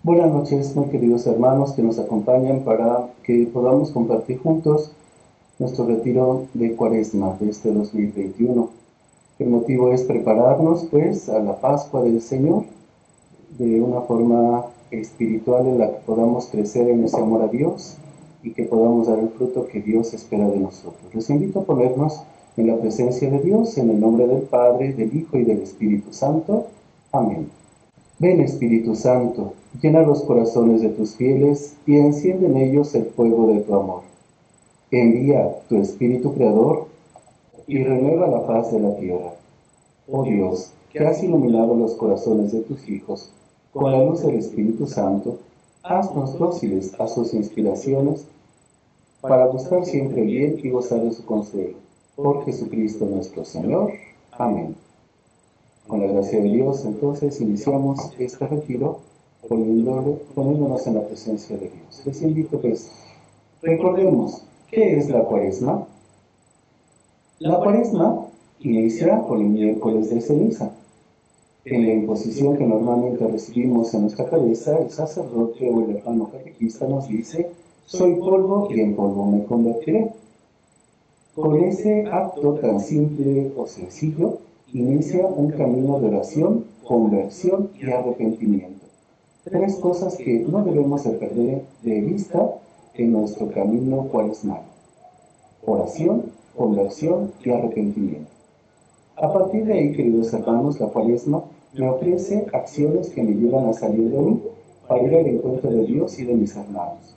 Buenas noches, muy queridos hermanos que nos acompañan para que podamos compartir juntos nuestro retiro de Cuaresma de este 2021. El motivo es prepararnos, pues, a la Pascua del Señor de una forma espiritual en la que podamos crecer en ese amor a Dios y que podamos dar el fruto que Dios espera de nosotros. Les invito a ponernos en la presencia de Dios, en el nombre del Padre, del Hijo y del Espíritu Santo. Amén. Ven, Espíritu Santo, llena los corazones de tus fieles y enciende en ellos el fuego de tu amor. Envía tu Espíritu Creador y renueva la faz de la tierra. Oh Dios, que has iluminado los corazones de tus hijos con la luz del Espíritu Santo, haznos dóciles a sus inspiraciones para buscar siempre el bien y gozar de su consuelo. Por Jesucristo nuestro Señor. Amén. Con la gracia de Dios, entonces, iniciamos este retiro poniéndonos en la presencia de Dios. Les invito, pues, recordemos, ¿qué es la Cuaresma? La Cuaresma inicia con el miércoles de ceniza. En la imposición que normalmente recibimos en nuestra cabeza, el sacerdote o el hermano catequista nos dice: soy polvo y en polvo me convertiré. Con ese acto tan simple o sencillo, inicia un camino de oración, conversión y arrepentimiento. Tres cosas que no debemos de perder de vista en nuestro camino cuaresmal: oración, conversión y arrepentimiento. A partir de ahí, queridos hermanos, la Cuaresma me ofrece acciones que me llevan a salir de mí para ir al encuentro de Dios y de mis hermanos.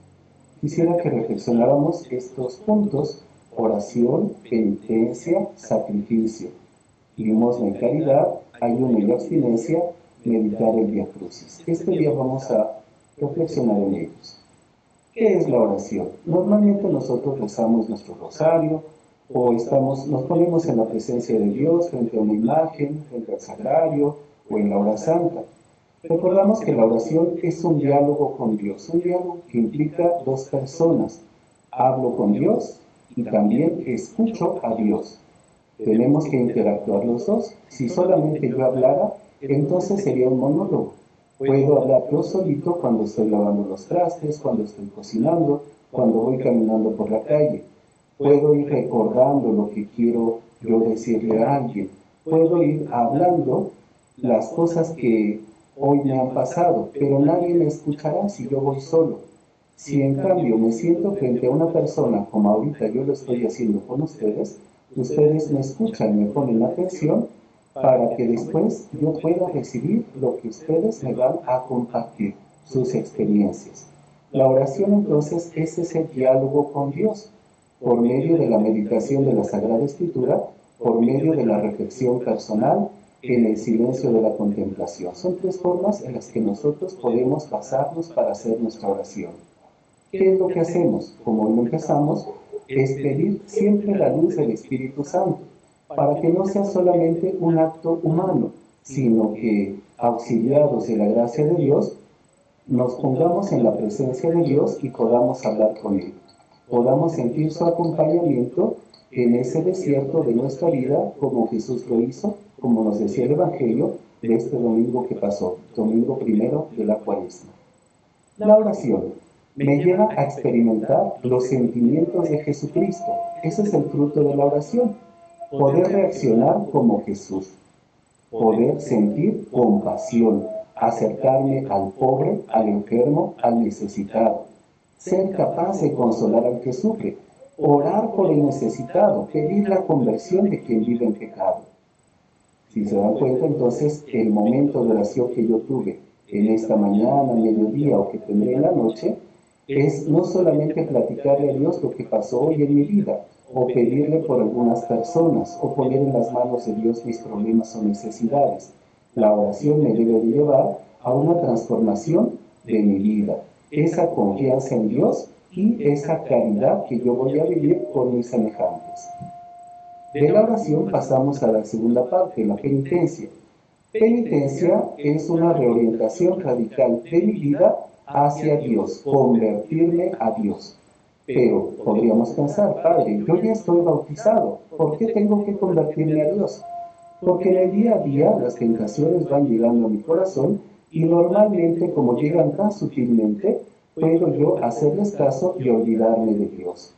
Quisiera que reflexionáramos estos puntos: oración, penitencia, sacrificio, limosna y caridad, ayuno y abstinencia, meditar el Vía Crucis. Este día vamos a reflexionar en ellos. ¿Qué es la oración? Normalmente nosotros rezamos nuestro rosario o nos ponemos en la presencia de Dios frente a una imagen, frente al sagrario o en la hora santa. Recordamos que la oración es un diálogo con Dios, un diálogo que implica dos personas. Hablo con Dios y también escucho a Dios. Tenemos que interactuar los dos. Si solamente yo hablara, entonces sería un monólogo. Puedo hablar yo solito cuando estoy lavando los trastes, cuando estoy cocinando, cuando voy caminando por la calle. Puedo ir recordando lo que quiero yo decirle a alguien. Puedo ir hablando las cosas que hoy me han pasado, pero nadie me escuchará si yo voy solo. Si en cambio me siento frente a una persona, como ahorita yo lo estoy haciendo con ustedes me escuchan, me ponen atención para que después yo pueda recibir lo que ustedes me van a compartir, sus experiencias. La oración entonces es ese diálogo con Dios, por medio de la meditación de la Sagrada Escritura, por medio de la reflexión personal, en el silencio de la contemplación. Son tres formas en las que nosotros podemos basarnos para hacer nuestra oración. ¿Qué es lo que hacemos? Como lo empezamos, es pedir siempre la luz del Espíritu Santo, para que no sea solamente un acto humano, sino que, auxiliados de la gracia de Dios, nos pongamos en la presencia de Dios y podamos hablar con Él. Podamos sentir su acompañamiento en ese desierto de nuestra vida, como Jesús lo hizo, como nos decía el Evangelio de este domingo que pasó, domingo primero de la Cuaresma. La oración me lleva a experimentar los sentimientos de Jesucristo. Ese es el fruto de la oración. Poder reaccionar como Jesús. Poder sentir compasión. Acercarme al pobre, al enfermo, al necesitado. Ser capaz de consolar al que sufre. Orar por el necesitado. Pedir la conversión de quien vive en pecado. Si se dan cuenta, entonces, el momento de oración que yo tuve en esta mañana, mediodía o que tendré en la noche, es no solamente platicarle a Dios lo que pasó hoy en mi vida, o pedirle por algunas personas, o poner en las manos de Dios mis problemas o necesidades. La oración me debe de llevar a una transformación de mi vida, esa confianza en Dios y esa caridad que yo voy a vivir por mis semejantes. De la oración pasamos a la segunda parte, la penitencia. Penitencia es una reorientación radical de mi vida hacia Dios, convertirme a Dios. Pero podríamos pensar: Padre, yo ya estoy bautizado, ¿por qué tengo que convertirme a Dios? Porque en el día a día las tentaciones van llegando a mi corazón Y normalmente, como llegan tan sutilmente, puedo yo hacerles caso y olvidarme de Dios.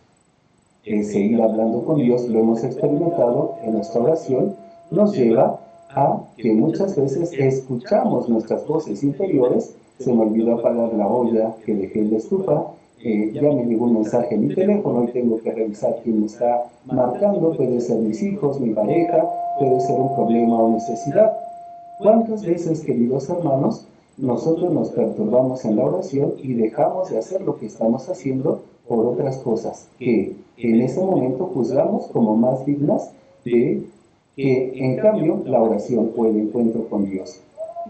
Seguir hablando con Dios, lo hemos experimentado en nuestra oración, nos lleva a que muchas veces escuchamos nuestras voces interiores. Se me olvidó apagar la olla que dejé en la estufa, ya me llegó un mensaje en mi teléfono y tengo que revisar quién me está marcando. Puede ser mis hijos, mi pareja, puede ser un problema o necesidad. ¿Cuántas veces, queridos hermanos, nosotros nos perturbamos en la oración y dejamos de hacer lo que estamos haciendo por otras cosas que en ese momento juzgamos como más dignas de que, en cambio, la oración o el encuentro con Dios?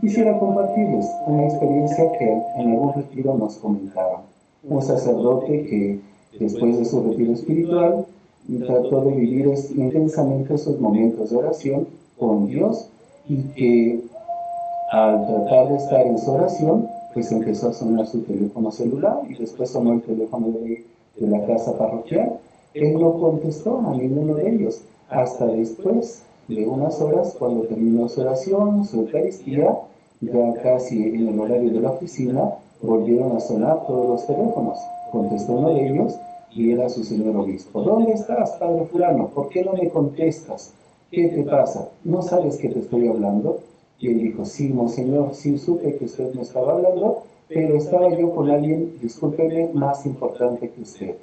Quisiera compartirles una experiencia que en algún retiro nos comentaron. Un sacerdote que, después de su retiro espiritual, trató de vivir intensamente esos momentos de oración con Dios, y que al tratar de estar en su oración, pues empezó a sonar su teléfono celular y después sonó el teléfono de la casa parroquial. Él no contestó a ninguno de ellos hasta después de unas horas, cuando terminó su oración, su Eucaristía, ya casi en el horario de la oficina, volvieron a sonar todos los teléfonos. Contestó uno de ellos y era su señor obispo. ¿Dónde estás, padre fulano? ¿Por qué no me contestas? ¿Qué te pasa? ¿No sabes que te estoy hablando? Y él dijo, sí, monseñor, sí supe que usted me estaba hablando, pero estaba yo con alguien, discúlpeme, más importante que usted.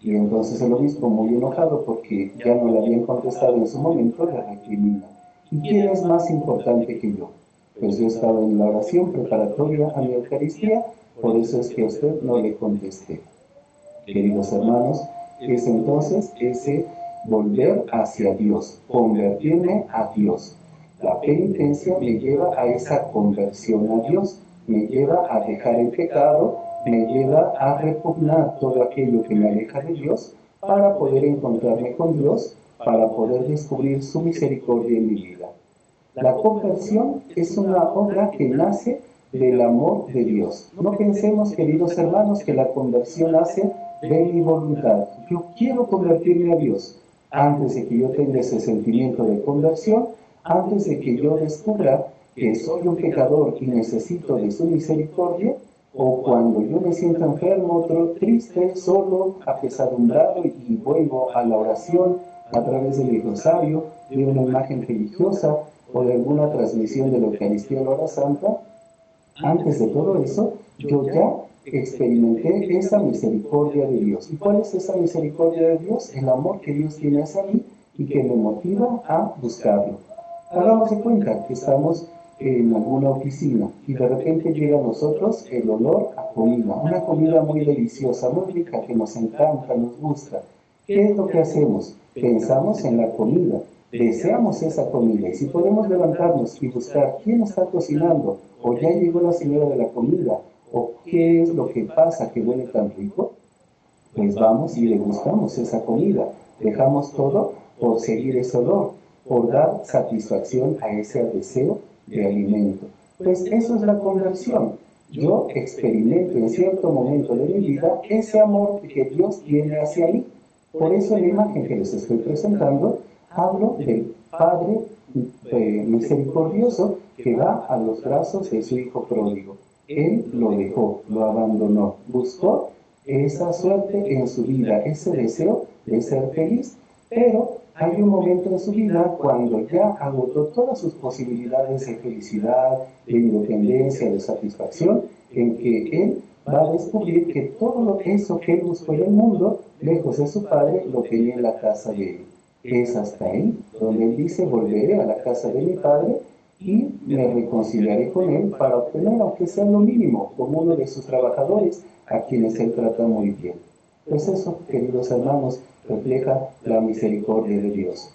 Y entonces el obispo, muy enojado porque ya no le habían contestado en su momento, le recrimina. ¿Y quién es más importante que yo? Pues yo estaba en la oración preparatoria a mi Eucaristía, por eso es que a usted no le contesté. Queridos hermanos, es entonces ese volver hacia Dios, convertirme a Dios. La penitencia me lleva a esa conversión a Dios, me lleva a dejar el pecado, me lleva a repugnar todo aquello que me aleja de Dios para poder encontrarme con Dios, para poder descubrir su misericordia en mi vida. La conversión es una obra que nace del amor de Dios. No pensemos, queridos hermanos, que la conversión nace de mi voluntad. Yo quiero convertirme a Dios. Antes de que yo tenga ese sentimiento de conversión, antes de que yo descubra que soy un pecador y necesito de su misericordia, o cuando yo me siento enfermo, triste, solo, apesadumbrado y vuelvo a la oración a través de mi rosario, de una imagen religiosa o de alguna transmisión de la Eucaristía o la hora santa, antes de todo eso, yo ya experimenté esa misericordia de Dios. ¿Y cuál es esa misericordia de Dios? El amor que Dios tiene hacia mí y que me motiva a buscarlo. Hagamos de cuenta que estamos en alguna oficina y de repente llega a nosotros el olor a comida, una comida muy deliciosa, muy rica, que nos encanta, nos gusta. ¿Qué es lo que hacemos? Pensamos en la comida, deseamos esa comida, y si podemos levantarnos y buscar quién está cocinando, o ya llegó la señora de la comida, o qué es lo que pasa que huele tan rico, pues vamos y le buscamos esa comida, dejamos todo por seguir ese olor, por dar satisfacción a ese deseo de alimento. Pues eso es la conversión. Yo experimento en cierto momento de mi vida ese amor que Dios tiene hacia mí. Por eso en la imagen que les estoy presentando, hablo del Padre misericordioso que va a los brazos de su Hijo pródigo. Él lo dejó, lo abandonó, buscó esa suerte en su vida, ese deseo de ser feliz, pero hay un momento en su vida cuando ya agotó todas sus posibilidades de felicidad, de independencia, de satisfacción, en que él va a descubrir que todo eso que él buscó en el mundo, lejos de su padre, lo tenía en la casa de él. Es hasta ahí donde él dice, volveré a la casa de mi padre y me reconciliaré con él para obtener, aunque sea lo mínimo, como uno de sus trabajadores, a quienes él trata muy bien. Pues eso, queridos hermanos, refleja la misericordia de Dios.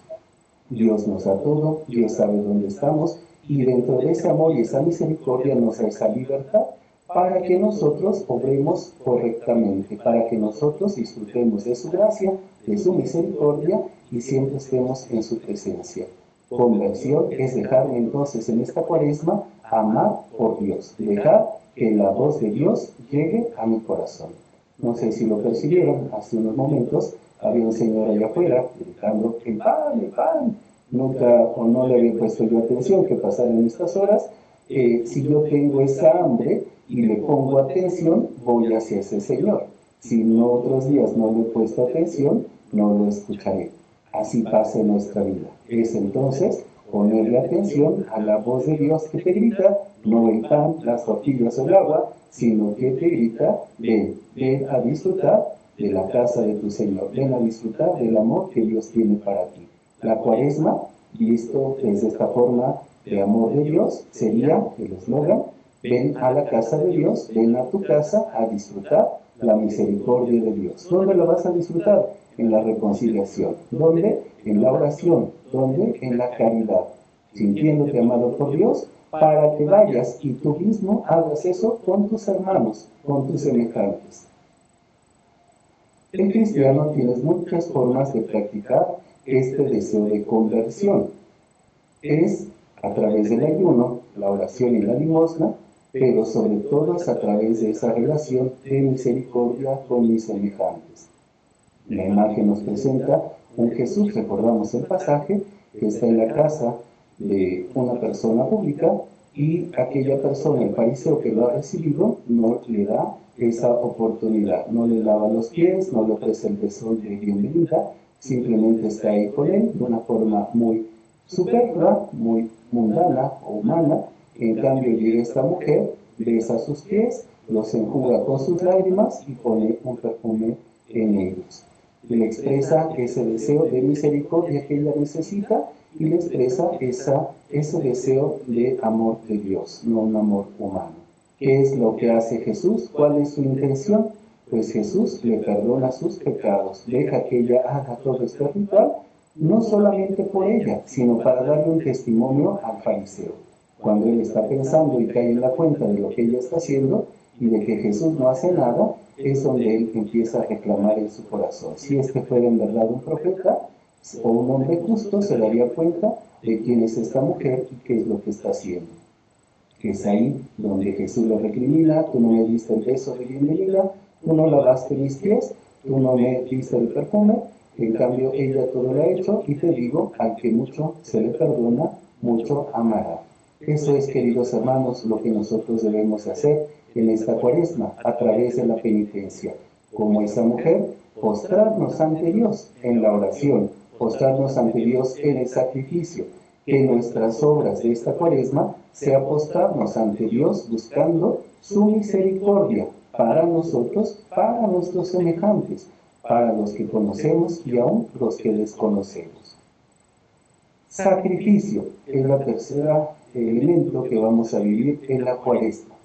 Dios nos da todo, Dios sabe dónde estamos, y dentro de ese amor y esa misericordia nos da esa libertad para que nosotros obremos correctamente, para que nosotros disfrutemos de su gracia, de su misericordia, y siempre estemos en su presencia. Conversión es dejarme entonces en esta cuaresma amar por Dios, dejar que la voz de Dios llegue a mi corazón. No sé si lo percibieron, hace unos momentos había un señor allá afuera gritando, ¡el pan, el pan! Nunca o no le había puesto yo atención que pasaran estas horas. Si yo tengo esa hambre y le pongo atención, voy hacia ese Señor. Si no otros días no le he puesto atención, no lo escucharé. Así pasa en nuestra vida. Es entonces ponerle atención a la voz de Dios que te grita, no el pan, las tortillas o el agua, sino que te grita, ven, ven a disfrutar de la casa de tu Señor, ven a disfrutar del amor que Dios tiene para ti. La Cuaresma, visto desde esta forma de amor de Dios, sería el eslogan, ven a la casa de Dios, ven a tu casa a disfrutar la misericordia de Dios. ¿Dónde lo vas a disfrutar? En la reconciliación. ¿Dónde? En la oración. ¿Dónde? En la caridad. Sintiéndote amado por Dios, para que vayas y tú mismo hagas eso con tus hermanos, con tus semejantes. El cristiano tiene muchas formas de practicar este deseo de conversión. Es a través del ayuno, la oración y la limosna, pero sobre todo es a través de esa relación de misericordia con mis semejantes. La imagen nos presenta un Jesús, recordamos el pasaje, que está en la casa de una persona pública y aquella persona, el fariseo que lo ha recibido, no le da esa oportunidad, no le lava los pies, no le ofrece el beso de bienvenida, simplemente está ahí con él de una forma muy superflua, muy mundana o humana. En cambio llega esta mujer, besa sus pies, los enjuga con sus lágrimas y pone un perfume en ellos. Le expresa ese deseo de misericordia que ella necesita y le expresa ese deseo de amor de Dios, no un amor humano. ¿Qué es lo que hace Jesús? ¿Cuál es su intención? Pues Jesús le perdona sus pecados, deja que ella haga todo este ritual, no solamente por ella, sino para darle un testimonio al fariseo. Cuando él está pensando y cae en la cuenta de lo que ella está haciendo y de que Jesús no hace nada, es donde él empieza a reclamar en su corazón. Si este fuera en verdad un profeta o un hombre justo, se daría cuenta de quién es esta mujer y qué es lo que está haciendo. Es ahí donde Jesús lo recrimina, tú no me diste el beso de bienvenida, tú no lavaste mis pies, tú no me diste el perfume, en cambio ella todo lo ha hecho y te digo, al que mucho se le perdona, mucho amará. Eso es, queridos hermanos, lo que nosotros debemos hacer en esta Cuaresma, a través de la penitencia. Como esa mujer, postrarnos ante Dios en la oración, postrarnos ante Dios en el sacrificio. Que nuestras obras de esta Cuaresma sea postrarnos ante Dios buscando su misericordia para nosotros, para nuestros semejantes, para los que conocemos y aún los que desconocemos. Sacrificio es la tercera elemento que vamos a vivir en la Cuaresma.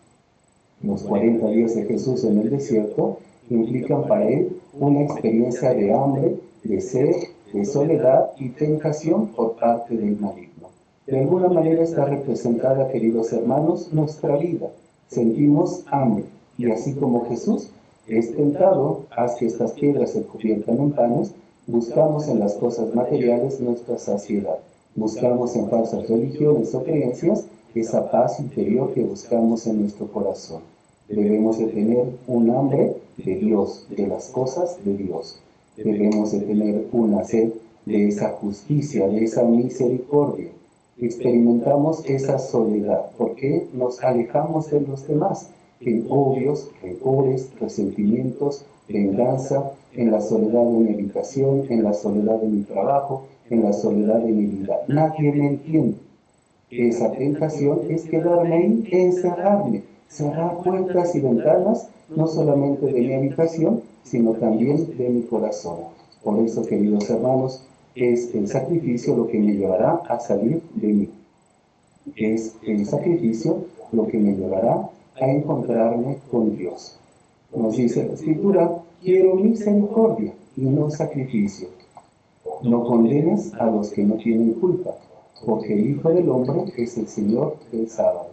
Los 40 días de Jesús en el desierto implican para él una experiencia de hambre, de sed, de soledad y tentación por parte del maligno. De alguna manera está representada, queridos hermanos, nuestra vida. Sentimos hambre y así como Jesús es tentado, haz que estas piedras se conviertan en panes, buscamos en las cosas materiales nuestra saciedad. Buscamos en falsas religiones o creencias esa paz interior que buscamos en nuestro corazón. Debemos de tener un hambre de Dios, de las cosas de Dios. Debemos de tener una sed de esa justicia, de esa misericordia. Experimentamos esa soledad porque nos alejamos de los demás en odios, rencores, resentimientos, venganza, en la soledad de mi habitación, en la soledad de mi trabajo, en la soledad de mi vida. Nadie me entiende. Esa tentación es quedarme ahí, encerrarme, cerrar puertas y ventanas, no solamente de mi habitación, sino también de mi corazón. Por eso, queridos hermanos, es el sacrificio lo que me llevará a salir de mí. Es el sacrificio lo que me llevará a encontrarme con Dios. Nos dice la Escritura, quiero misericordia y no sacrificio. No condenes a los que no tienen culpa, porque el Hijo del Hombre es el Señor del sábado.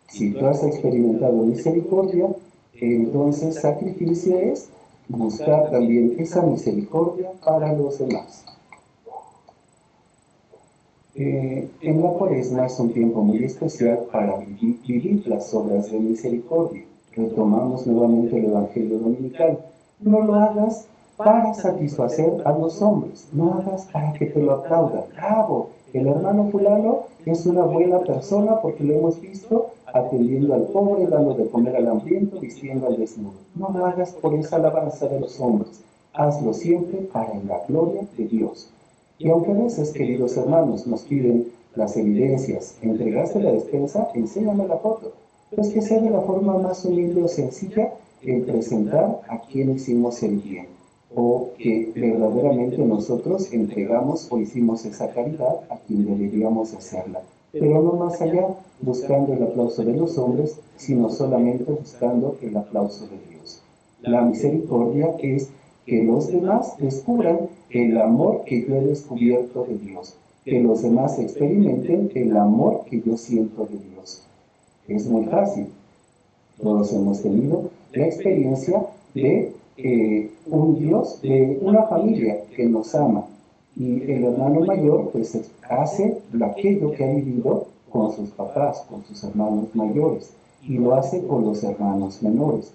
Si tú has experimentado misericordia, entonces sacrificio es buscar también esa misericordia para los demás. En la Cuaresma es un tiempo muy especial para vivir las obras de misericordia. Retomamos nuevamente el Evangelio dominical. No lo hagas para satisfacer a los hombres, no hagas para que te lo aplaudan. ¡Bravo! El hermano fulano es una buena persona porque lo hemos visto atendiendo al pobre, dando de comer al hambriento, vistiendo al desnudo. No lo hagas por esa alabanza de los hombres, hazlo siempre para la gloria de Dios. Y aunque a veces, queridos hermanos, nos piden las evidencias, ¿entregaste la despensa? Enséñame la foto. Pues que sea de la forma más humilde o sencilla el presentar a quien hicimos el bien, o que verdaderamente nosotros entregamos o hicimos esa caridad a quien deberíamos hacerla, pero no más allá buscando el aplauso de los hombres, sino solamente buscando el aplauso de Dios. La misericordia es que los demás descubran el amor que yo he descubierto de Dios, que los demás experimenten el amor que yo siento de Dios. Es muy fácil. Todos hemos tenido la experiencia de un Dios, de una familia que nos ama. Y el hermano mayor pues hace aquello que ha vivido con sus papás, con sus hermanos mayores, y lo hace con los hermanos menores.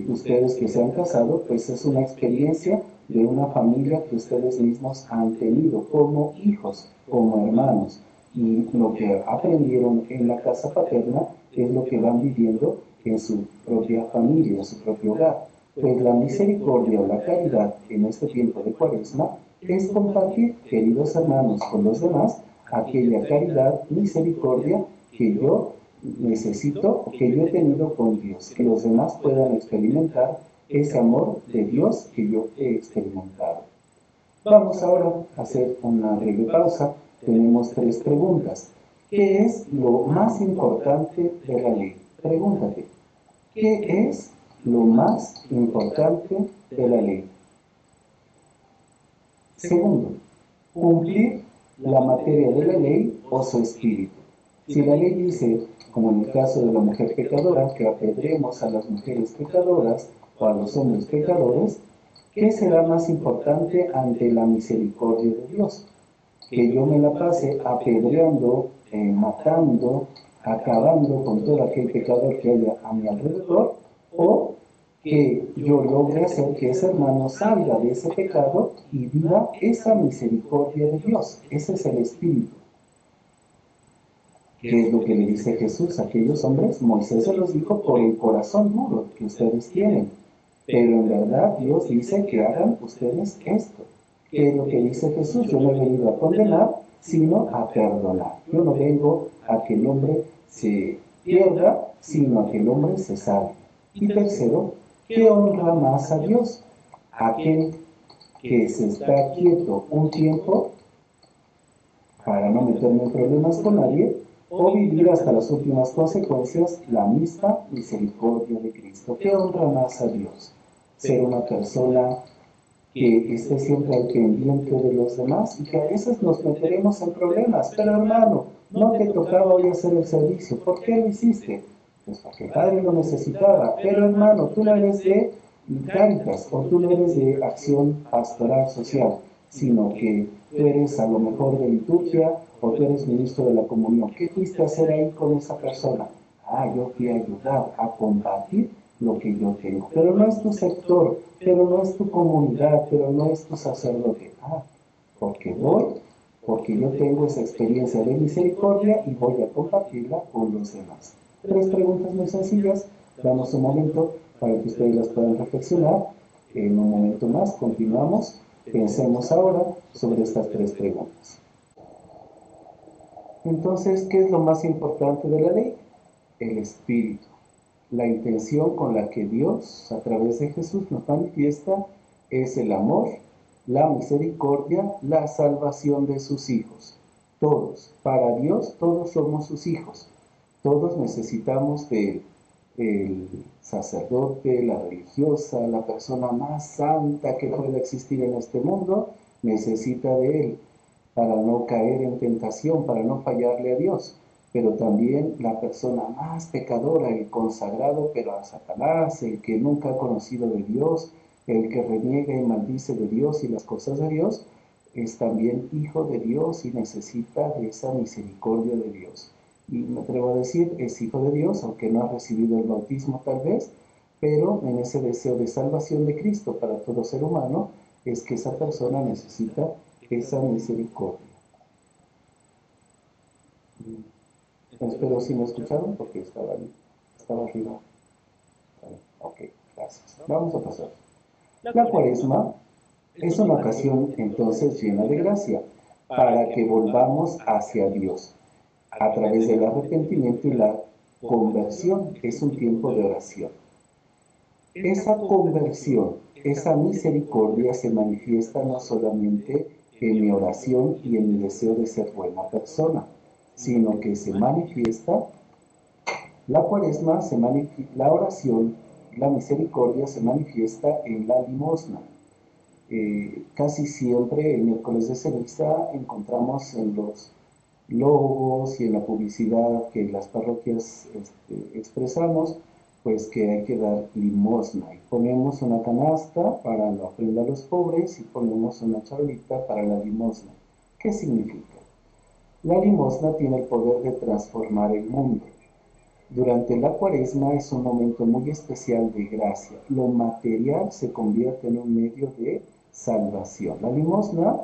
Ustedes que se han casado, pues es una experiencia de una familia que ustedes mismos han tenido como hijos, como hermanos. Y lo que aprendieron en la casa paterna es lo que van viviendo en su propia familia, en su propio hogar. Pues la misericordia o la caridad en este tiempo de Cuaresma es compartir, queridos hermanos, con los demás aquella caridad, misericordia que yo necesito, que yo he tenido con Dios, que los demás puedan experimentar ese amor de Dios que yo he experimentado. Vamos ahora a hacer una breve pausa. Tenemos 3 preguntas. ¿Qué es lo más importante de la ley? Pregúntate, ¿qué es lo más importante de la ley? Segundo, cumplir la materia de la ley o su espíritu. Si la ley dice, como en el caso de la mujer pecadora, que apedremos a las mujeres pecadoras o a los hombres pecadores, ¿qué será más importante ante la misericordia de Dios? Que yo me la pase apedreando, matando, acabando con todo aquel pecador que haya a mi alrededor, o que yo logre hacer que ese hermano salga de ese pecado y viva esa misericordia de Dios. Ese es el espíritu. ¿Qué es lo que le dice Jesús a aquellos hombres? Moisés se los dijo por el corazón duro que ustedes tienen. Pero en verdad Dios dice que hagan ustedes esto. ¿Qué es lo que dice Jesús? Yo no he venido a condenar, sino a perdonar. Yo no vengo a que el hombre se pierda, sino a que el hombre se salve. Y tercero, ¿qué honra más a Dios? Aquel que se está quieto un tiempo para no meterme en problemas con nadie, o vivir hasta las últimas consecuencias la misma misericordia de Cristo. ¿Qué honra más a Dios? Ser una persona que esté siempre al pendiente de los demás y que a veces nos meteremos en problemas. Pero hermano, no te tocaba hoy hacer el servicio. ¿Por qué lo hiciste? Pues porque el Padre lo necesitaba. Pero hermano, tú no eres de Cáritas o tú no eres de Acción Pastoral Social, sino que tú eres a lo mejor de liturgia o tú eres ministro de la comunión. ¿Qué fuiste a hacer ahí con esa persona? Yo fui a ayudar, a compartir lo que yo tengo. Pero no es tu sector, pero no es tu comunidad, pero no es tu sacerdote. Porque yo tengo esa experiencia de misericordia y voy a compartirla con los demás. 3 preguntas muy sencillas. Damos un momento para que ustedes las puedan reflexionar. En un momento más continuamos. Pensemos ahora sobre estas 3 preguntas. Entonces, ¿qué es lo más importante de la ley? El espíritu. La intención con la que Dios, a través de Jesús, nos manifiesta es el amor, la misericordia, la salvación de sus hijos. Todos, para Dios, todos somos sus hijos. Todos necesitamos de Él. El sacerdote, la religiosa, la persona más santa que pueda existir en este mundo, necesita de Él para no caer en tentación, para no fallarle a Dios. Pero también la persona más pecadora, el consagrado, pero a Satanás, el que nunca ha conocido de Dios, el que reniega y maldice de Dios y las cosas de Dios, es también hijo de Dios y necesita de esa misericordia de Dios. Y me atrevo a decir, es hijo de Dios, aunque no ha recibido el bautismo tal vez, pero en ese deseo de salvación de Cristo para todo ser humano, es que esa persona necesita esa misericordia. Espero si me escucharon porque estaba arriba. Ok, gracias. Vamos a pasar. La Cuaresma es una ocasión entonces llena de gracia para que volvamos hacia Dios a través del arrepentimiento y la conversión. Es un tiempo de oración. Esa conversión, esa misericordia se manifiesta no solamente en mi oración y en mi deseo de ser buena persona, sino que se manifiesta la Cuaresma, la oración, la misericordia se manifiesta en la limosna. Casi siempre el miércoles de ceniza encontramos en los logos y en la publicidad que las parroquias expresamos, pues que hay que dar limosna. Y ponemos una canasta para la ofrenda a los pobres y ponemos una charolita para la limosna. ¿Qué significa? La limosna tiene el poder de transformar el mundo. Durante la Cuaresma es un momento muy especial de gracia. Lo material se convierte en un medio de salvación. La limosna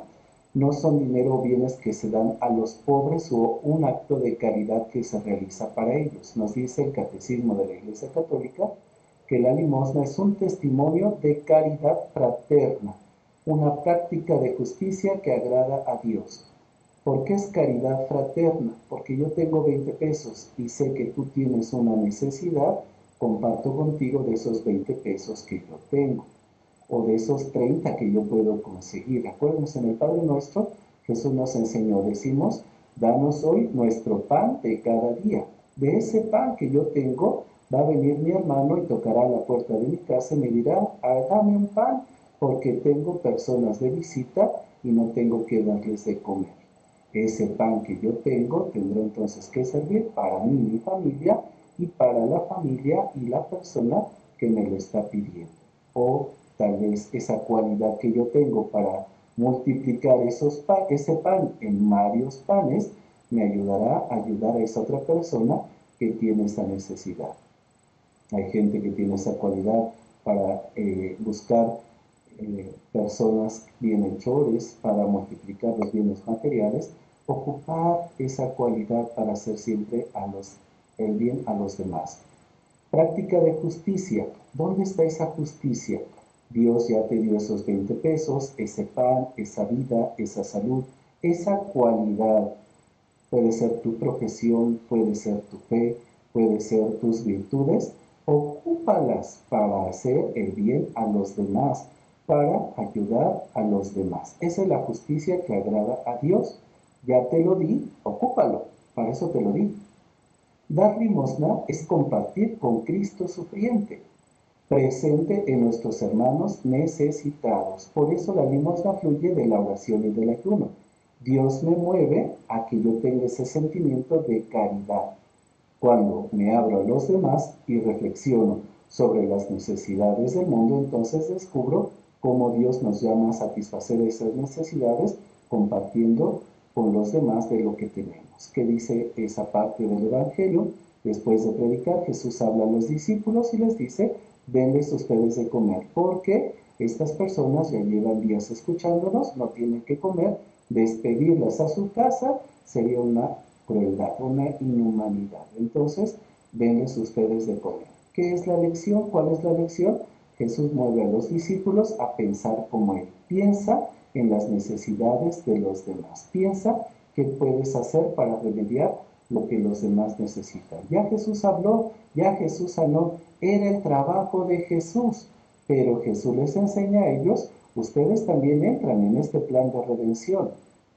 no son dinero o bienes que se dan a los pobres o un acto de caridad que se realiza para ellos. Nos dice el Catecismo de la Iglesia Católica que la limosna es un testimonio de caridad fraterna, una práctica de justicia que agrada a Dios. ¿Por qué es caridad fraterna? Porque yo tengo 20 pesos y sé que tú tienes una necesidad, comparto contigo de esos 20 pesos que yo tengo, o de esos 30 que yo puedo conseguir. Acuérdense, en el Padre Nuestro, Jesús nos enseñó, decimos, danos hoy nuestro pan de cada día. De ese pan que yo tengo, va a venir mi hermano y tocará la puerta de mi casa y me dirá, dame un pan, porque tengo personas de visita y no tengo que darles de comer. Ese pan que yo tengo tendrá entonces que servir para mí y mi familia y para la familia y la persona que me lo está pidiendo. O tal vez esa cualidad que yo tengo para multiplicar ese pan en varios panes me ayudará a ayudar a esa otra persona que tiene esa necesidad. Hay gente que tiene esa cualidad para buscar personas bienhechores, para multiplicar los bienes materiales, ocupar esa cualidad para hacer siempre el bien a los demás. Práctica de justicia. ¿Dónde está esa justicia? Dios ya te dio esos 20 pesos, ese pan, esa vida, esa salud, esa cualidad. Puede ser tu profesión, puede ser tu fe, puede ser tus virtudes. Ocúpalas para hacer el bien a los demás, para ayudar a los demás. Esa es la justicia que agrada a Dios. Ya te lo di, ocúpalo, para eso te lo di. Dar limosna es compartir con Cristo sufriente, presente en nuestros hermanos necesitados. Por eso la limosna fluye de la oración y del ayuno. Dios me mueve a que yo tenga ese sentimiento de caridad. Cuando me abro a los demás y reflexiono sobre las necesidades del mundo, entonces descubro cómo Dios nos llama a satisfacer esas necesidades compartiendo con los demás de lo que tenemos. ¿Qué dice esa parte del Evangelio? Después de predicar, Jesús habla a los discípulos y les dice, denles ustedes de comer, porque estas personas ya llevan días escuchándonos, no tienen que comer, despedirlas a su casa sería una crueldad, una inhumanidad. Entonces, denles ustedes de comer. ¿Qué es la lección? ¿Cuál es la lección? Jesús mueve a los discípulos a pensar como Él. Piensa en las necesidades de los demás. Piensa qué puedes hacer para remediar lo que los demás necesitan. Ya Jesús habló, ya Jesús sanó, era el trabajo de Jesús, pero Jesús les enseña a ellos, ustedes también entran en este plan de redención.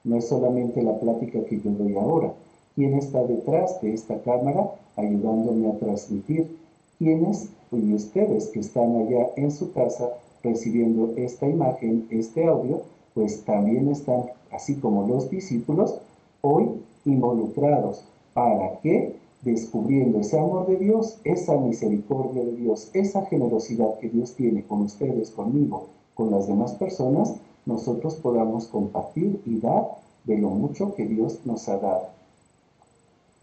No es solamente la plática que yo doy ahora. ¿Quién está detrás de esta cámara ayudándome a transmitir? ¿Quiénes? Y ustedes que están allá en su casa recibiendo esta imagen, este audio, pues también están, así como los discípulos, hoy involucrados. ¿Para qué? Descubriendo ese amor de Dios, esa misericordia de Dios, esa generosidad que Dios tiene con ustedes, conmigo, con las demás personas, nosotros podamos compartir y dar de lo mucho que Dios nos ha dado.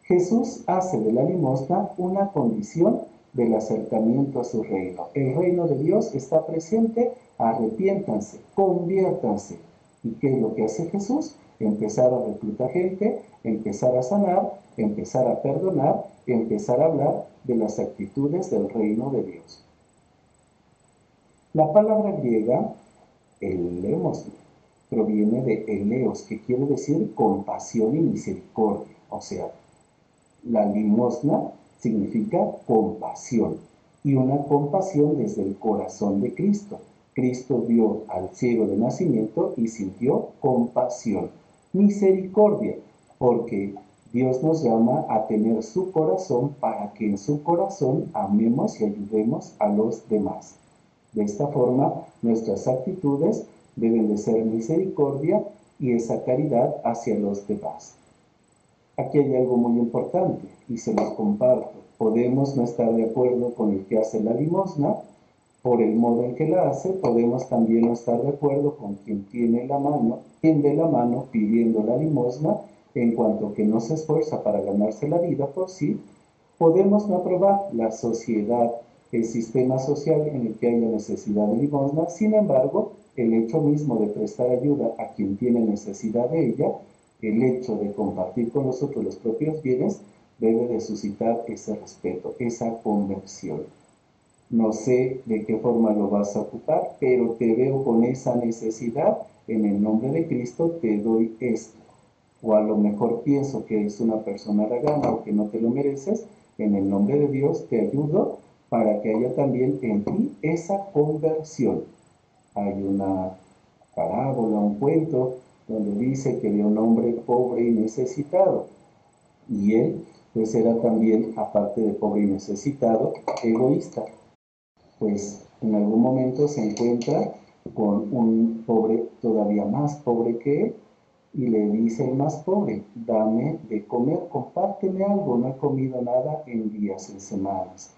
Jesús hace de la limosna una condición del acercamiento a su reino. El reino de Dios está presente, arrepiéntanse, conviértanse. ¿Y qué es lo que hace Jesús? Empezar a reclutar gente, empezar a sanar, empezar a perdonar, empezar a hablar de las actitudes del reino de Dios. La palabra griega, eleos, proviene de eleos, que quiere decir compasión y misericordia. O sea, la limosna significa compasión, y una compasión desde el corazón de Cristo. Cristo vio al ciego de nacimiento y sintió compasión. Misericordia, porque Dios nos llama a tener su corazón para que en su corazón amemos y ayudemos a los demás. De esta forma, nuestras actitudes deben de ser misericordia y esa caridad hacia los demás. Aquí hay algo muy importante y se los comparto. Podemos no estar de acuerdo con el que hace la limosna por el modo en que la hace, podemos también no estar de acuerdo con quien tiende la mano pidiendo la limosna, en cuanto que no se esfuerza para ganarse la vida por sí. Podemos no aprobar la sociedad, el sistema social en el que haya necesidad de limosna. Sin embargo, el hecho mismo de prestar ayuda a quien tiene necesidad de ella, el hecho de compartir con nosotros los propios bienes, debe de suscitar ese respeto, esa conversión. No sé de qué forma lo vas a ocupar, pero te veo con esa necesidad, en el nombre de Cristo te doy esto. O a lo mejor pienso que eres una persona aragana o que no te lo mereces, en el nombre de Dios te ayudo para que haya también en ti esa conversión. Hay una parábola, un cuento, donde dice que había un hombre pobre y necesitado. Y él, pues era también, aparte de pobre y necesitado, egoísta. Pues en algún momento se encuentra con un pobre todavía más pobre que él y le dice el más pobre: dame de comer, compárteme algo, no he comido nada en días, en semanas.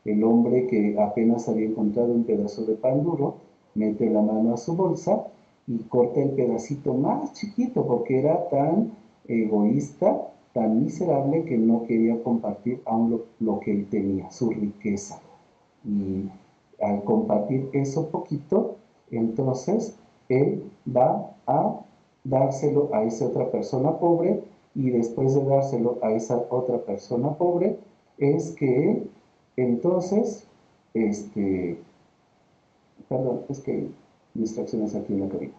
El hombre, que apenas había encontrado un pedazo de pan duro, mete la mano a su bolsa y corta el pedacito más chiquito, porque era tan egoísta, tan miserable, que no quería compartir aún lo que él tenía, su riqueza. Y al compartir eso poquito, entonces él va a dárselo a esa otra persona pobre, y después de dárselo a esa otra persona pobre, es que él entonces, perdón, es que hay distracciones aquí en la cabina.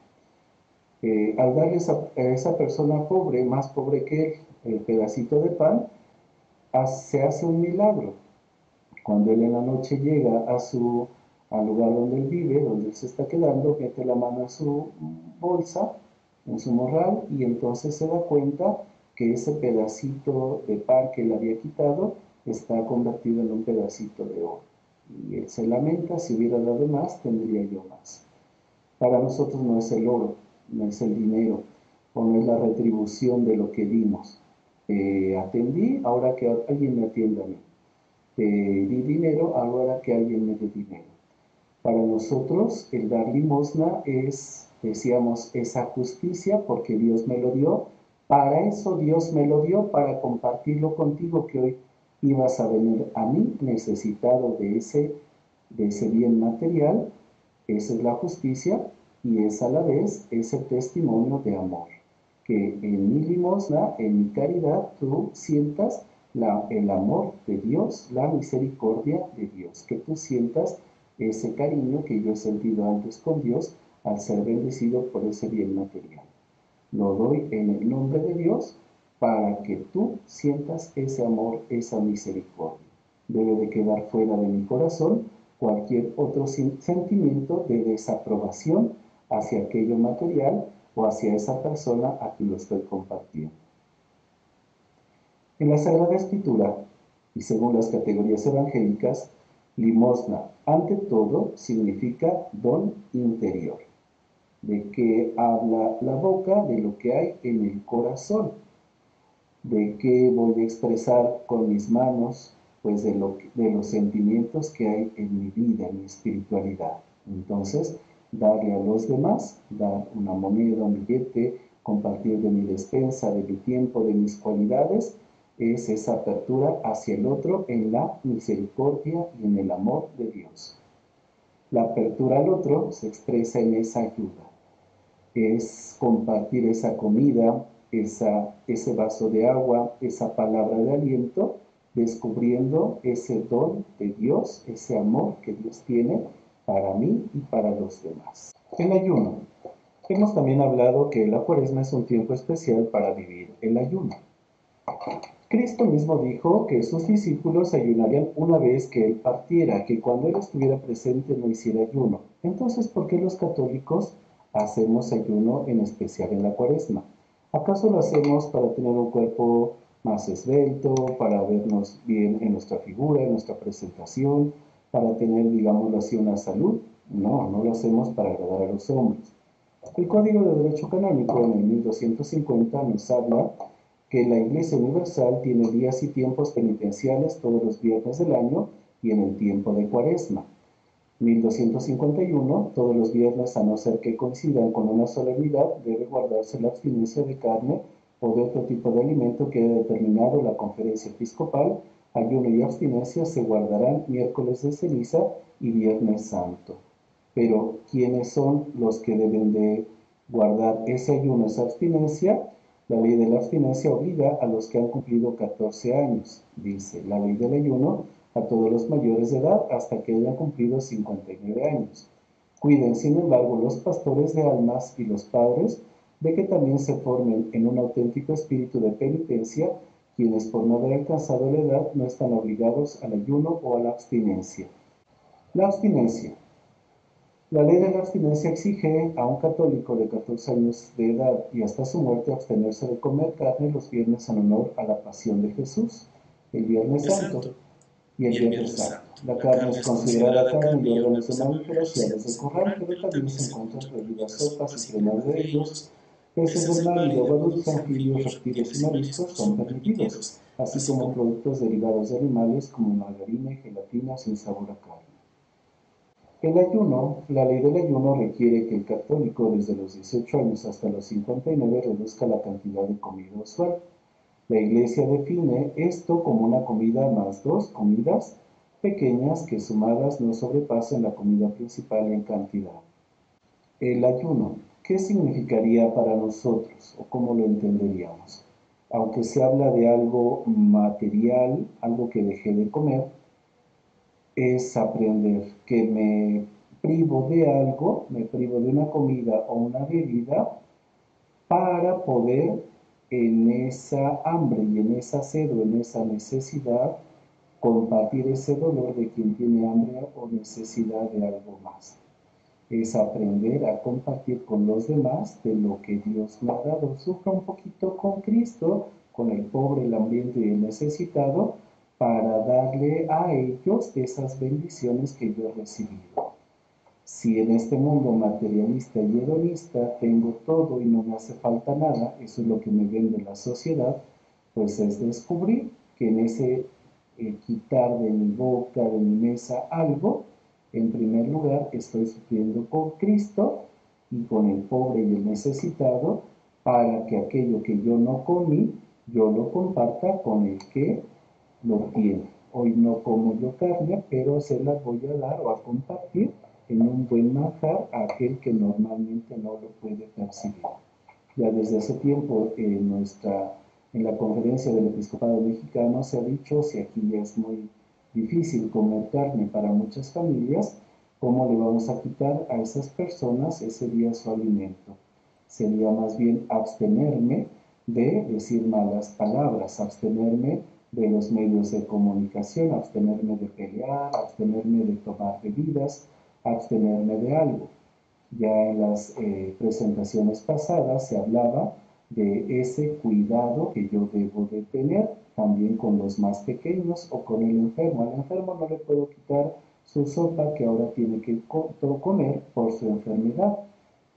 Al darle a esa persona pobre, más pobre que él, el pedacito de pan, se hace un milagro. Cuando él en la noche llega al lugar donde él vive, donde él se está quedando, mete la mano en su bolsa, en su morral, y entonces se da cuenta que ese pedacito de pan que él había quitado está convertido en un pedacito de oro. Y él se lamenta: si hubiera dado más, tendría yo más. Para nosotros no es el oro, no es el dinero, o no es la retribución de lo que dimos. Atendí, ahora que alguien me atienda a mí. Di dinero, ahora que alguien me dé dinero. Para nosotros el dar limosna es, decíamos, esa justicia, porque Dios me lo dio. Para eso Dios me lo dio, para compartirlo contigo, que hoy ibas a venir a mí necesitado de ese bien material. Esa es la justicia, y es a la vez ese testimonio de amor. Que en mi limosna, en mi caridad, tú sientas el amor de Dios, la misericordia de Dios, que tú sientas ese cariño que yo he sentido antes con Dios al ser bendecido por ese bien material. Lo doy en el nombre de Dios para que tú sientas ese amor, esa misericordia. Debe de quedar fuera de mi corazón cualquier otro sentimiento de desaprobación hacia aquello material o hacia esa persona a quien lo estoy compartiendo. En la Sagrada Escritura, y según las categorías evangélicas, limosna, ante todo, significa don interior. ¿De qué habla la boca? De lo que hay en el corazón. ¿De qué voy a expresar con mis manos? Pues de los sentimientos que hay en mi vida, en mi espiritualidad. Entonces, darle a los demás, dar una moneda, un billete, compartir de mi despensa, de mi tiempo, de mis cualidades, es esa apertura hacia el otro en la misericordia y en el amor de Dios. La apertura al otro se expresa en esa ayuda. Es compartir esa comida, ese vaso de agua, esa palabra de aliento, descubriendo ese don de Dios, ese amor que Dios tiene para mí y para los demás. El ayuno. Hemos también hablado que la Cuaresma es un tiempo especial para vivir el ayuno. Cristo mismo dijo que sus discípulos ayunarían una vez que Él partiera, que cuando Él estuviera presente no hiciera ayuno. Entonces, ¿por qué los católicos hacemos ayuno en especial en la Cuaresma? ¿Acaso lo hacemos para tener un cuerpo más esbelto, para vernos bien en nuestra figura, en nuestra presentación, para tener, digámoslo así, una salud? No, no lo hacemos para agradar a los hombres. El Código de Derecho Canónico en el 1250 nos habla que la Iglesia Universal tiene días y tiempos penitenciales todos los viernes del año y en el tiempo de Cuaresma. 1251, todos los viernes, a no ser que coincidan con una solemnidad, debe guardarse la abstinencia de carne o de otro tipo de alimento que haya determinado la Conferencia Episcopal. Ayuno y abstinencia se guardarán miércoles de ceniza y viernes santo. Pero, ¿quiénes son los que deben de guardar ese ayuno, esa abstinencia? La ley de la abstinencia obliga a los que han cumplido 14 años, dice la ley del ayuno, a todos los mayores de edad hasta que hayan cumplido 59 años. Cuiden, sin embargo, los pastores de almas y los padres de que también se formen en un auténtico espíritu de penitencia, quienes por no haber alcanzado la edad no están obligados al ayuno o a la abstinencia. La abstinencia. La ley de la abstinencia exige a un católico de 14 años de edad y hasta su muerte abstenerse de comer carne los viernes en honor a la pasión de Jesús, el Viernes Santo y el Viernes Santo. La carne es considerada carne y órganos de mamíferos y aves de corral, pero también se encuentran prohibidas sopas y cremas de ellos. Peces del mar y de agua dulce, anfibios, reptiles y mariscos son permitidos, así como productos derivados de animales como margarina y gelatina sin sabor a carne. El ayuno, la ley del ayuno requiere que el católico desde los 18 años hasta los 59 reduzca la cantidad de comida usual. La Iglesia define esto como una comida más dos comidas pequeñas que sumadas no sobrepasen la comida principal en cantidad. El ayuno, ¿qué significaría para nosotros o cómo lo entenderíamos? Aunque se habla de algo material, algo que dejé de comer, es aprender que me privo de algo, me privo de una comida o una bebida para poder en esa hambre y en esa sed o en esa necesidad compartir ese dolor de quien tiene hambre o necesidad de algo más. Es aprender a compartir con los demás de lo que Dios me ha dado. Sufra un poquito con Cristo, con el pobre, el hambriento y el necesitado, para darle a ellos esas bendiciones que yo he recibido. Si en este mundo materialista y hedonista tengo todo y no me hace falta nada, eso es lo que me vende la sociedad, pues es descubrir que en ese quitar de mi boca, de mi mesa algo, en primer lugar estoy sufriendo con Cristo y con el pobre y el necesitado para que aquello que yo no comí, yo lo comparta con el que lo tiene. Hoy no como yo carne, pero se la voy a dar o a compartir en un buen manjar a aquel que normalmente no lo puede percibir. Ya desde hace tiempo en la conferencia del Episcopado Mexicano se ha dicho, si aquí ya es muy difícil comer carne para muchas familias, ¿cómo le vamos a quitar a esas personas ese día su alimento? Sería más bien abstenerme de decir malas palabras, abstenerme de los medios de comunicación, abstenerme de pelear, abstenerme de tomar bebidas, abstenerme de algo. Ya en las presentaciones pasadas se hablaba de ese cuidado que yo debo de tener también con los más pequeños o con el enfermo. Al enfermo no le puedo quitar su sopa que ahora tiene que comer por su enfermedad,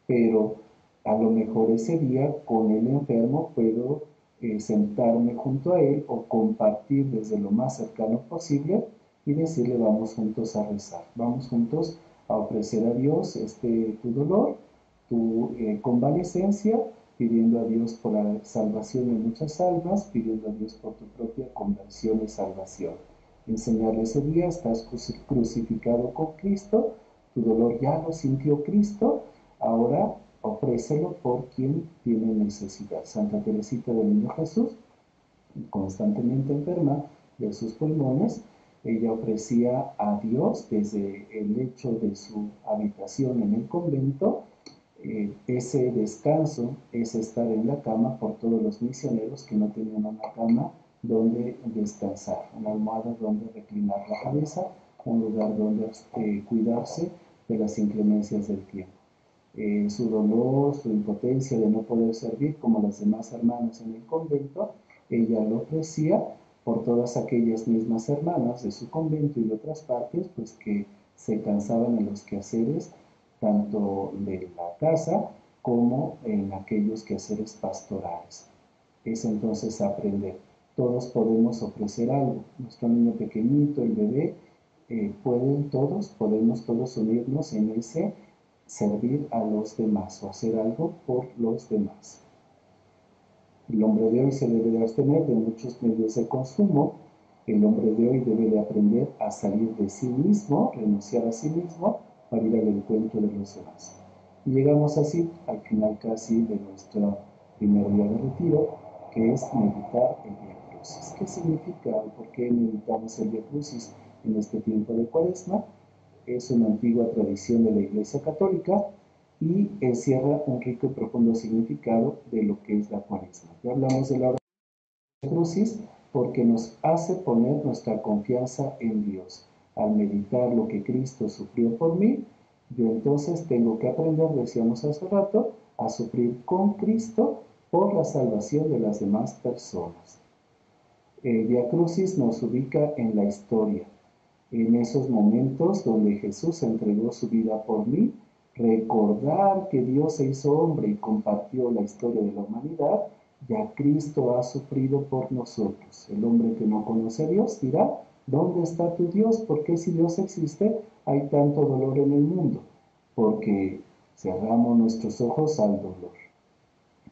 pero a lo mejor ese día con el enfermo puedo sentarme junto a él o compartir desde lo más cercano posible y decirle vamos juntos a rezar, vamos juntos a ofrecer a Dios tu dolor, tu convalecencia, pidiendo a Dios por la salvación de muchas almas, pidiendo a Dios por tu propia conversión y salvación. Enseñarle ese día, estás crucificado con Cristo, tu dolor ya lo sintió Cristo, ahora ofrécelo por quien tiene necesidad. Santa Teresita del Niño Jesús, constantemente enferma de sus pulmones, ella ofrecía a Dios desde el lecho de su habitación en el convento ese descanso, ese estar en la cama por todos los misioneros que no tenían una cama donde descansar, una almohada donde reclinar la cabeza, un lugar donde cuidarse de las inclemencias del tiempo. Su dolor, su impotencia de no poder servir como las demás hermanas en el convento, ella lo ofrecía por todas aquellas mismas hermanas de su convento y de otras partes, pues que se cansaban en los quehaceres tanto de la casa como en aquellos quehaceres pastorales. Es entonces aprender. Todos podemos ofrecer algo. Nuestro niño pequeñito, el bebé, podemos todos unirnos en ese servir a los demás o hacer algo por los demás. El hombre de hoy se debe de abstener de muchos medios de consumo. El hombre de hoy debe de aprender a salir de sí mismo, renunciar a sí mismo, para ir al encuentro de los demás. Y llegamos así al final casi de nuestro primer día de retiro, que es meditar el Vía Crucis. ¿Qué significa o por qué meditamos el Vía Crucis en este tiempo de Cuaresma? Es una antigua tradición de la Iglesia Católica y encierra un rico y profundo significado de lo que es la Cuaresma. Ya hablamos de la oración de la Crucis porque nos hace poner nuestra confianza en Dios. Al meditar lo que Cristo sufrió por mí, yo entonces tengo que aprender, decíamos hace rato, a sufrir con Cristo por la salvación de las demás personas. El Vía Crucis nos ubica en la historia, en esos momentos donde Jesús entregó su vida por mí, recordar que Dios se hizo hombre y compartió la historia de la humanidad, ya Cristo ha sufrido por nosotros. El hombre que no conoce a Dios dirá, ¿dónde está tu Dios? ¿Por qué si Dios existe hay tanto dolor en el mundo? Porque cerramos nuestros ojos al dolor.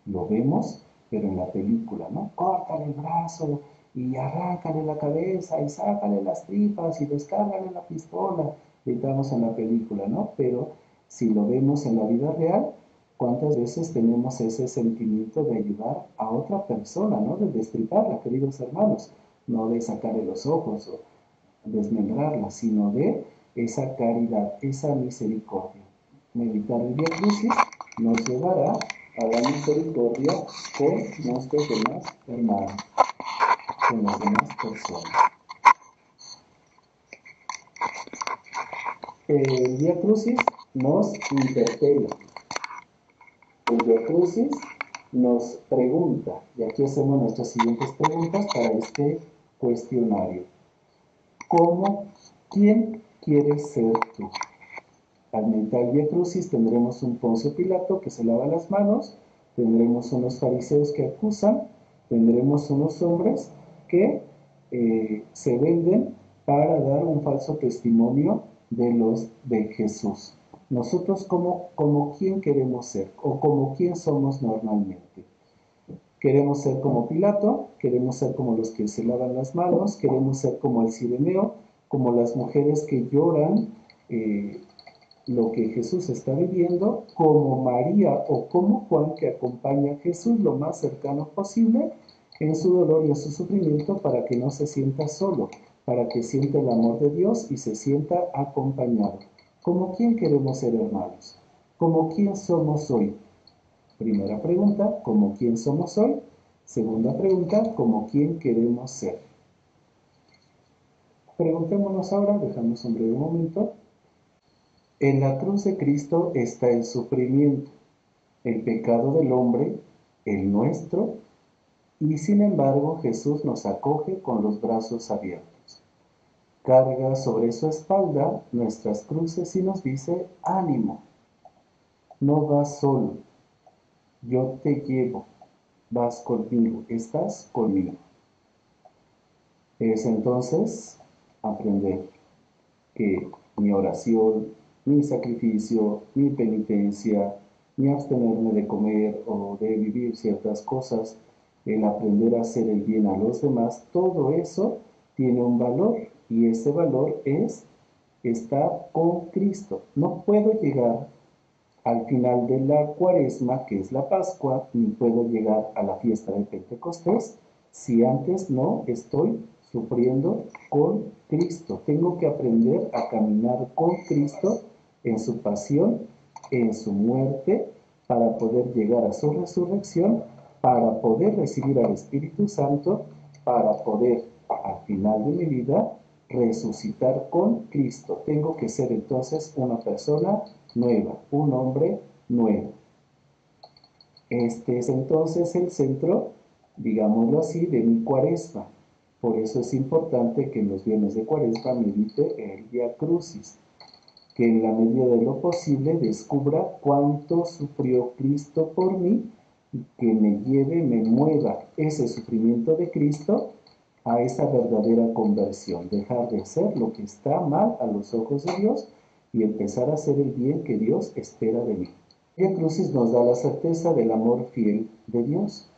Lo vemos, pero en la película, ¿no? Córtale el brazo y arráncale la cabeza y sácale las tripas y descárgale la pistola, gritamos en la película, ¿no? Pero si lo vemos en la vida real, ¿cuántas veces tenemos ese sentimiento de ayudar a otra persona, ¿no? De destriparla, queridos hermanos, no de sacarle los ojos o desmembrarla, sino de esa caridad, esa misericordia. Meditar el Vía Crucis nos llevará a la misericordia con nuestros demás hermanos, con las demás personas. El Vía Crucis nos interpela. El Vía Crucis nos pregunta, y aquí hacemos nuestras siguientes preguntas para este cuestionario. ¿Quién quieres ser tú? Al meditar el Vía Crucis tendremos un Poncio Pilato que se lava las manos, tendremos unos fariseos que acusan, tendremos unos hombres que se venden para dar un falso testimonio de Jesús. Nosotros como quién queremos ser o como quién somos normalmente. Queremos ser como Pilato, queremos ser como los que se lavan las manos, queremos ser como el Cireneo, como las mujeres que lloran lo que Jesús está viviendo, como María o como Juan que acompaña a Jesús lo más cercano posible en su dolor y en su sufrimiento para que no se sienta solo, para que sienta el amor de Dios y se sienta acompañado. ¿Como quién queremos ser, hermanos? ¿Como quién somos hoy? Primera pregunta, ¿como quién somos hoy? Segunda pregunta, ¿como quién queremos ser? Preguntémonos ahora, dejamos un breve momento. En la cruz de Cristo está el sufrimiento, el pecado del hombre, el nuestro, y sin embargo Jesús nos acoge con los brazos abiertos. Carga sobre su espalda nuestras cruces y nos dice, ánimo, no vas solo, yo te llevo, vas conmigo, estás conmigo. Es entonces aprender que mi oración, mi sacrificio, mi penitencia, mi abstenerme de comer o de vivir ciertas cosas, el aprender a hacer el bien a los demás, todo eso tiene un valor y ese valor es estar con Cristo. No puedo llegar al final de la Cuaresma, que es la Pascua, ni puedo llegar a la fiesta de Pentecostés si antes no estoy sufriendo con Cristo. Tengo que aprender a caminar con Cristo en su pasión, en su muerte, para poder llegar a su resurrección, para poder recibir al Espíritu Santo, para poder, al final de mi vida, resucitar con Cristo. Tengo que ser entonces una persona nueva, un hombre nuevo. Este es entonces el centro, digámoslo así, de mi Cuaresma. Por eso es importante que en los viernes de Cuaresma medite el Vía Crucis, que en la medida de lo posible descubra cuánto sufrió Cristo por mí, y que me lleve, me mueva ese sufrimiento de Cristo a esa verdadera conversión, dejar de hacer lo que está mal a los ojos de Dios y empezar a hacer el bien que Dios espera de mí. Vía Crucis nos da la certeza del amor fiel de Dios.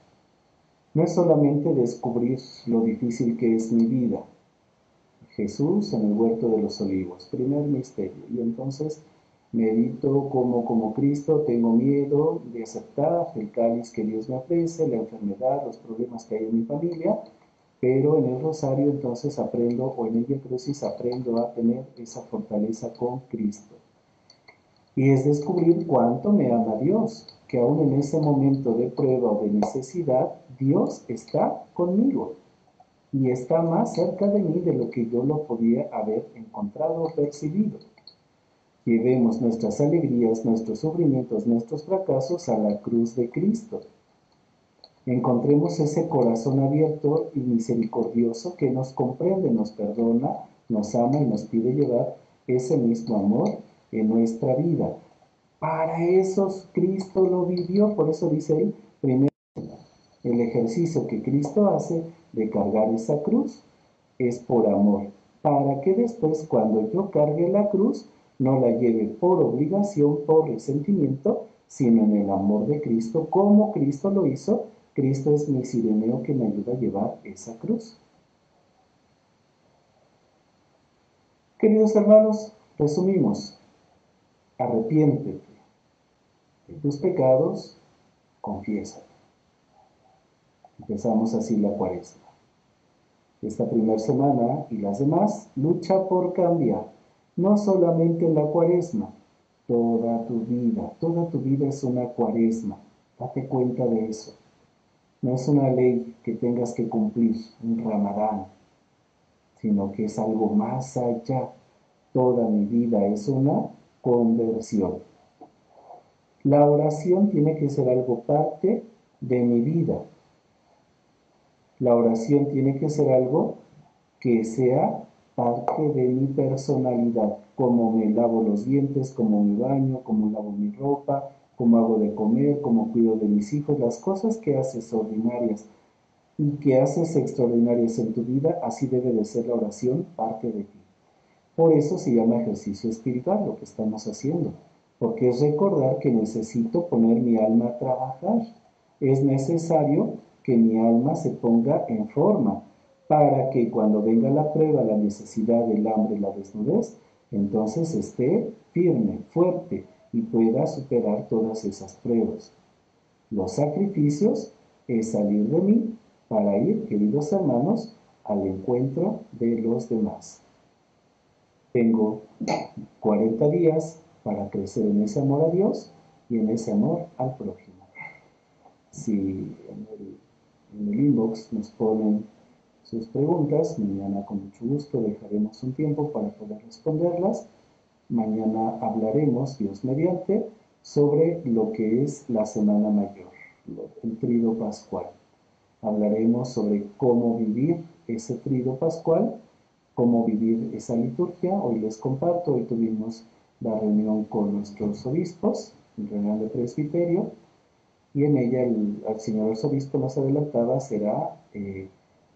No es solamente descubrir lo difícil que es mi vida. Jesús en el huerto de los olivos, primer misterio. Y entonces medito como Cristo tengo miedo de aceptar el cáliz que Dios me ofrece, la enfermedad, los problemas que hay en mi familia, pero en el rosario entonces aprendo, o en el Vía Crucis aprendo a tener esa fortaleza con Cristo. Y es descubrir cuánto me ama Dios, que aún en ese momento de prueba o de necesidad, Dios está conmigo y está más cerca de mí de lo que yo lo podía haber encontrado o percibido. Llevemos nuestras alegrías, nuestros sufrimientos, nuestros fracasos a la cruz de Cristo. Encontremos ese corazón abierto y misericordioso que nos comprende, nos perdona, nos ama y nos pide llevar ese mismo amor en nuestra vida. Para eso Cristo lo vivió, por eso dice él, primero, el ejercicio que Cristo hace de cargar esa cruz es por amor, para que después cuando yo cargue la cruz no la lleve por obligación, por resentimiento, sino en el amor de Cristo, como Cristo lo hizo. Cristo es mi sireneo que me ayuda a llevar esa cruz. Queridos hermanos, resumimos. Arrepiéntete de tus pecados, confiésate. Empezamos así la Cuaresma. Esta primera semana y las demás, lucha por cambiar. No solamente la Cuaresma, toda tu vida es una Cuaresma. Date cuenta de eso. No es una ley que tengas que cumplir, un Ramadán, sino que es algo más allá. Toda mi vida es una conversión. La oración tiene que ser algo parte de mi vida. La oración tiene que ser algo que sea parte de mi personalidad, como me lavo los dientes, como me baño, como lavo mi ropa, como hago de comer, como cuido de mis hijos, las cosas que haces ordinarias y que haces extraordinarias en tu vida, así debe de ser la oración parte de ti. Por eso se llama ejercicio espiritual lo que estamos haciendo, porque es recordar que necesito poner mi alma a trabajar. Es necesario que mi alma se ponga en forma para que cuando venga la prueba, la necesidad, el hambre, la desnudez, entonces esté firme, fuerte y pueda superar todas esas pruebas. Los sacrificios es salir de mí para ir, queridos hermanos, al encuentro de los demás. Tengo 40 días para crecer en ese amor a Dios y en ese amor al prójimo. Si en el inbox nos ponen sus preguntas, mañana con mucho gusto dejaremos un tiempo para poder responderlas. Mañana hablaremos, Dios mediante, sobre lo que es la Semana Mayor, el Trido Pascual. Hablaremos sobre cómo vivir ese Trido Pascual, cómo vivir esa liturgia. Hoy les comparto, hoy tuvimos la reunión con nuestros obispos, reunión de presbiterio, y en ella el señor arzobispo nos adelantaba será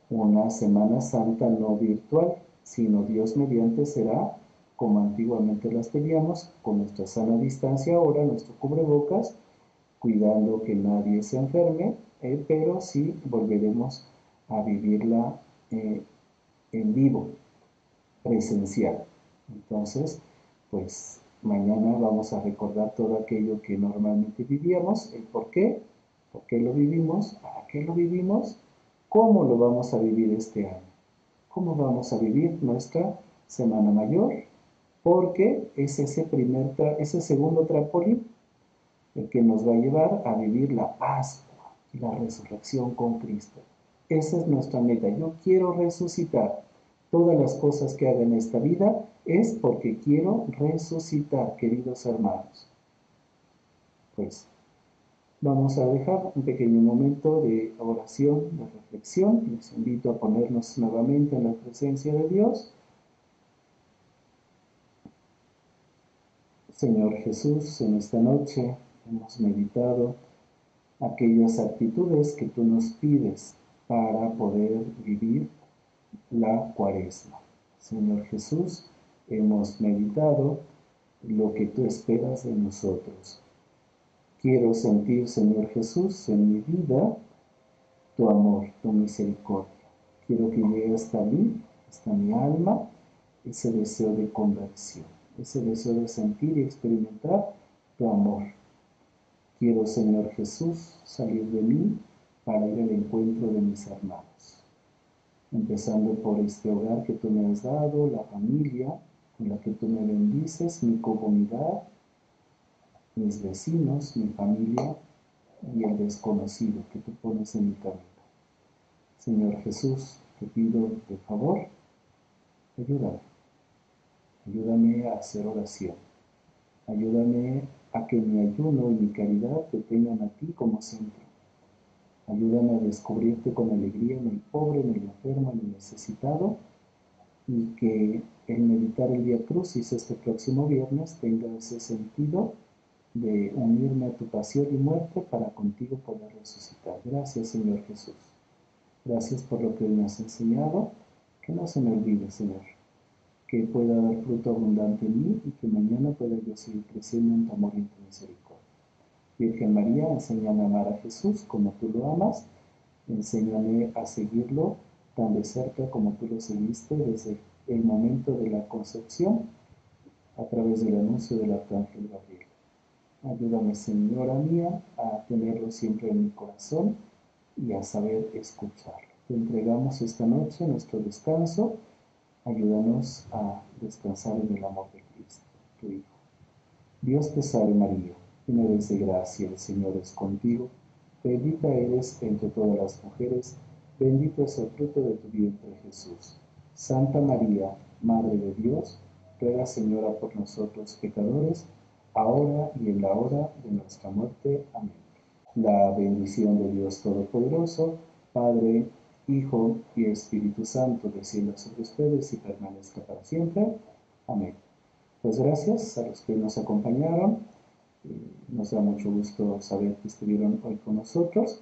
una Semana Santa no virtual, sino Dios mediante será como antiguamente las teníamos, con nuestra sana distancia ahora, nuestro cubrebocas, cuidando que nadie se enferme, pero sí volveremos a vivirla en vivo, presencial. Entonces, pues mañana vamos a recordar todo aquello que normalmente vivíamos, el por qué lo vivimos, para qué lo vivimos, cómo lo vamos a vivir este año, cómo vamos a vivir nuestra Semana Mayor, porque es ese segundo trampolín el que nos va a llevar a vivir la Pascua y la resurrección con Cristo. Esa es nuestra meta. Yo quiero resucitar. Todas las cosas que haga en esta vida es porque quiero resucitar, queridos hermanos. Pues vamos a dejar un pequeño momento de oración, de reflexión. Les invito a ponernos nuevamente en la presencia de Dios. Señor Jesús, en esta noche hemos meditado aquellas actitudes que tú nos pides para poder vivir la Cuaresma. Señor Jesús, hemos meditado lo que tú esperas de nosotros. Quiero sentir, Señor Jesús, en mi vida tu amor, tu misericordia. Quiero que llegue hasta mí, hasta mi alma, ese deseo de conversión, ese deseo de sentir y experimentar tu amor. Quiero, Señor Jesús, salir de mí para ir al encuentro de mis hermanos. Empezando por este hogar que tú me has dado, la familia con la que tú me bendices, mi comunidad, mis vecinos, mi familia y el desconocido que tú pones en mi camino. Señor Jesús, te pido de favor, ayúdame. Ayúdame a hacer oración. Ayúdame a que mi ayuno y mi caridad te tengan a ti como centro. Ayúdame a descubrirte con alegría en el pobre, en el enfermo, en el necesitado, y que el meditar el Vía Crucis este próximo viernes tenga ese sentido de unirme a tu pasión y muerte para contigo poder resucitar. Gracias, Señor Jesús. Gracias por lo que hoy me has enseñado. Que no se me olvide, Señor. Que pueda dar fruto abundante en mí y que mañana pueda yo seguir creciendo en tu amor y en tu misericordia. Virgen María, enséñame a amar a Jesús como tú lo amas. Enséñame a seguirlo tan de cerca como tú lo seguiste desde el momento de la concepción a través del anuncio del Arcángel Gabriel. Ayúdame, Señora mía, a tenerlo siempre en mi corazón y a saber escucharlo. Te entregamos esta noche nuestro descanso. Ayúdanos a descansar en el amor de Cristo, tu Hijo. Dios te salve María, llena eres de gracia, el Señor es contigo. Bendita eres entre todas las mujeres, bendito es el fruto de tu vientre Jesús. Santa María, Madre de Dios, ruega, Señora, por nosotros pecadores, ahora y en la hora de nuestra muerte. Amén. La bendición de Dios Todopoderoso, Padre, Hijo y Espíritu Santo, descienda sobre ustedes y permanezca para siempre. Amén. Pues gracias a los que nos acompañaron. Nos da mucho gusto saber que estuvieron hoy con nosotros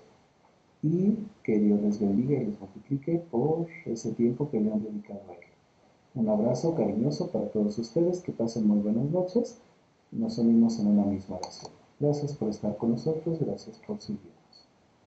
y que Dios les bendiga y les multiplique por ese tiempo que le han dedicado a Él. Un abrazo cariñoso para todos ustedes, que pasen muy buenas noches. Nos unimos en una misma oración. Gracias por estar con nosotros, gracias por su vida.